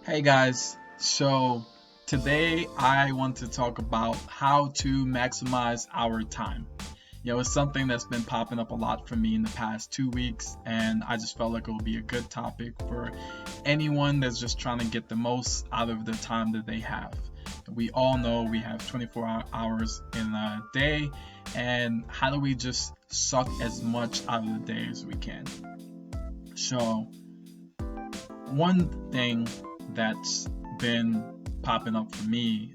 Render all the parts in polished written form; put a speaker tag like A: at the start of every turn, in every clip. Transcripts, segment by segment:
A: Hey guys, so today I want to talk about how to maximize our time. It's something that's been popping up a lot for me in the past 2 weeks, and I just felt like it would be a good topic for anyone that's just trying to get the most out of the time that they have. We all know we have 24 hours in a day, and how do we just suck as much out of the day as we can? So, one thing that's been popping up for me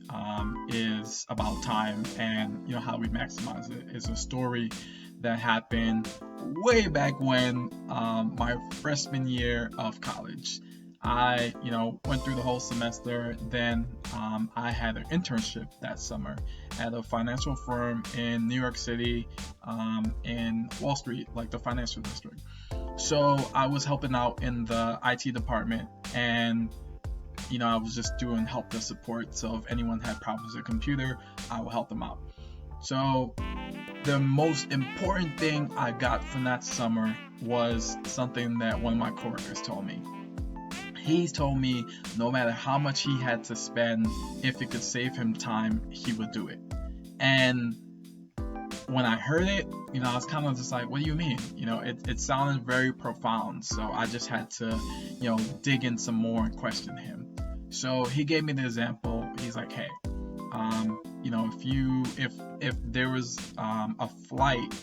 A: is about time and how we maximize it. It's a story that happened way back when my freshman year of college. I went through the whole semester. Then I had an internship that summer at a financial firm in New York City, in Wall Street, like the financial district. So I was helping out in the IT department, and I was just doing help desk support. So if anyone had problems with a computer, I would help them out. So the most important thing I got from that summer was something that one of my coworkers told me. He told me no matter how much he had to spend, if it could save him time, he would do it. And when I heard it, I was kind of just like, what do you mean? It sounded very profound. So I just had to, dig in some more and question him. So he gave me the example. He's like, hey, if there was a flight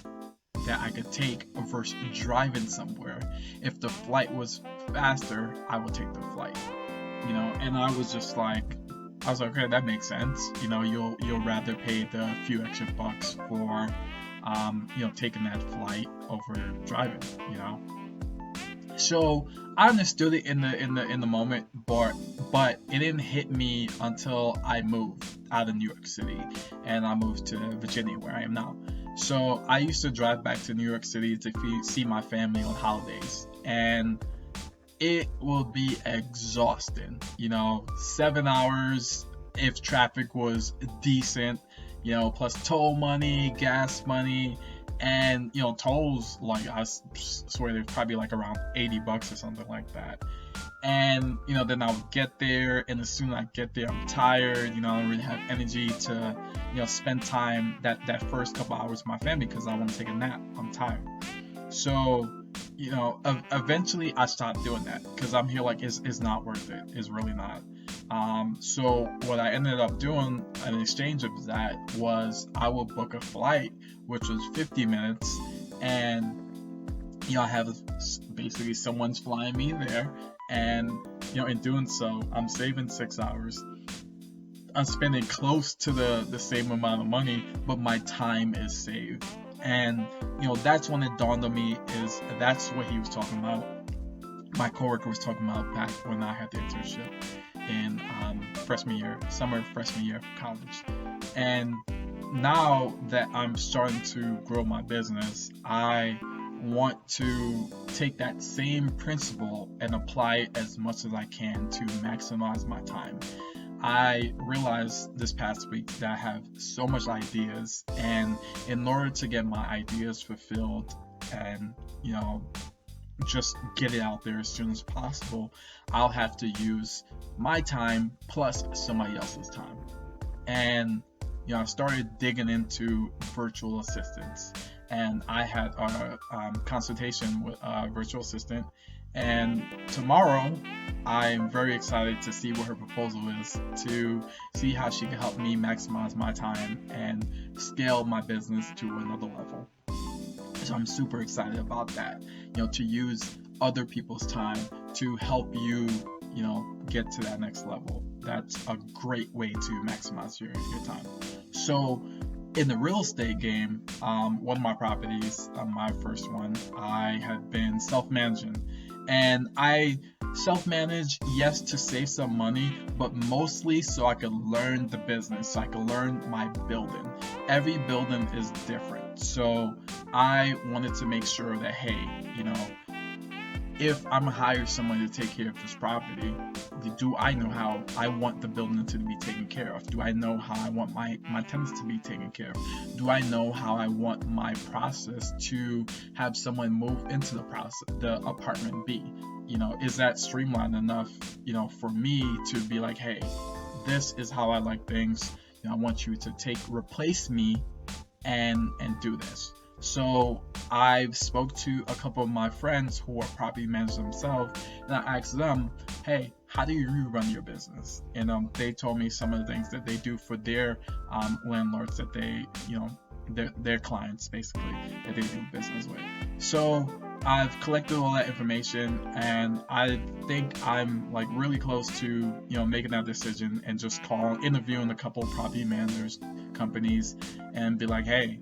A: that I could take versus driving somewhere, if the flight was faster, I would take the flight. And I was like, okay, that makes sense. You'll rather pay the few extra bucks for, taking that flight over driving. So I understood it in the moment, but it didn't hit me until I moved out of New York City and I moved to Virginia, where I am now. So I used to drive back to New York City to see my family on holidays, and it will be exhausting. 7 hours if traffic was decent, plus toll money, gas money, and tolls, like I swear there's probably like around $80 or something like that. And then I would get there, and as soon as I get there, I'm tired. I don't really have energy to spend time that first couple hours with my family because I want to take a nap. I'm tired. So eventually I stopped doing that because I'm here like it's not worth it. It's really not. So what I ended up doing in exchange of that was I would book a flight which was 50 minutes, and I have basically someone's flying me there, and in doing so I'm saving 6 hours. I'm spending close to the same amount of money, but my time is saved. And that's when it dawned on me is that's what he was talking about. My coworker was talking about back when I had the internship in summer freshman year of college. And now that I'm starting to grow my business, I want to take that same principle and apply it as much as I can to maximize my time. I realized this past week that I have so much ideas, and in order to get my ideas fulfilled and just get it out there as soon as possible, I'll have to use my time plus somebody else's time. And I started digging into virtual assistants, and I had a consultation with a virtual assistant. And tomorrow, I'm very excited to see what her proposal is, to see how she can help me maximize my time and scale my business to another level. So I'm super excited about that, to use other people's time to help you, get to that next level. That's a great way to maximize your time. So in the real estate game, one of my properties, my first one, I have been self-managing. And I self-manage, yes, to save some money, but mostly so I could learn the business, so I could learn my building. Every building is different. So I wanted to make sure that, hey, if I'm gonna hire someone to take care of this property, do I know how I want the building to be taken care of? Do I know how I want my tenants to be taken care of? Do I know how I want my process to have someone move into the apartment be? is that streamlined enough, for me to be like, hey, this is how I like things. I want you to replace me and do this. So I've spoke to a couple of my friends who are property managers themselves, and I asked them, hey, how do you run your business? And they told me some of the things that they do for their landlords that they, their clients basically that they do business with. So I've collected all that information, and I think I'm like really close to making that decision and just interviewing a couple of property managers companies and be like, hey,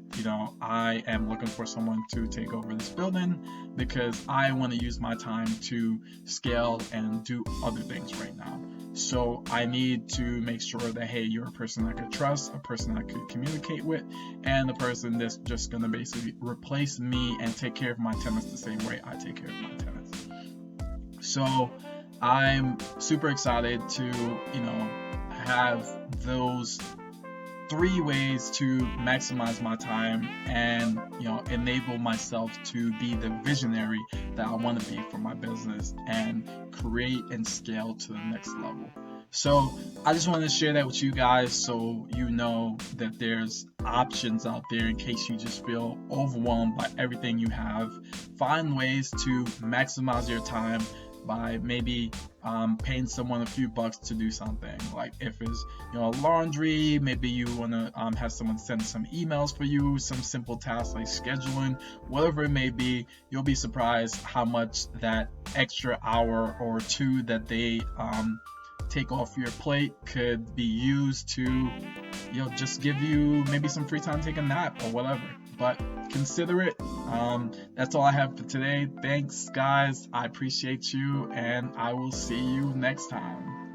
A: I am looking for someone to take over this building because I want to use my time to scale and do other things right now. So I need to make sure that, hey, you're a person I could trust, a person I could communicate with, and a person that's just going to basically replace me and take care of my tenants the same way I take care of my tenants. So I'm super excited to, have those 3 ways to maximize my time and enable myself to be the visionary that I want to be for my business and create and scale to the next level. So I just wanted to share that with you guys so you know that there's options out there in case you just feel overwhelmed by everything you have. Find ways to maximize your time by maybe paying someone a few bucks to do something. Like if it's laundry, maybe you want to have someone send some emails for you, some simple tasks like scheduling, whatever it may be. You'll be surprised how much that extra hour or 2 that they take off your plate could be used to just give you maybe some free time, take a nap or whatever. But consider it. That's all I have for today. Thanks, guys. I appreciate you, and I will see you next time.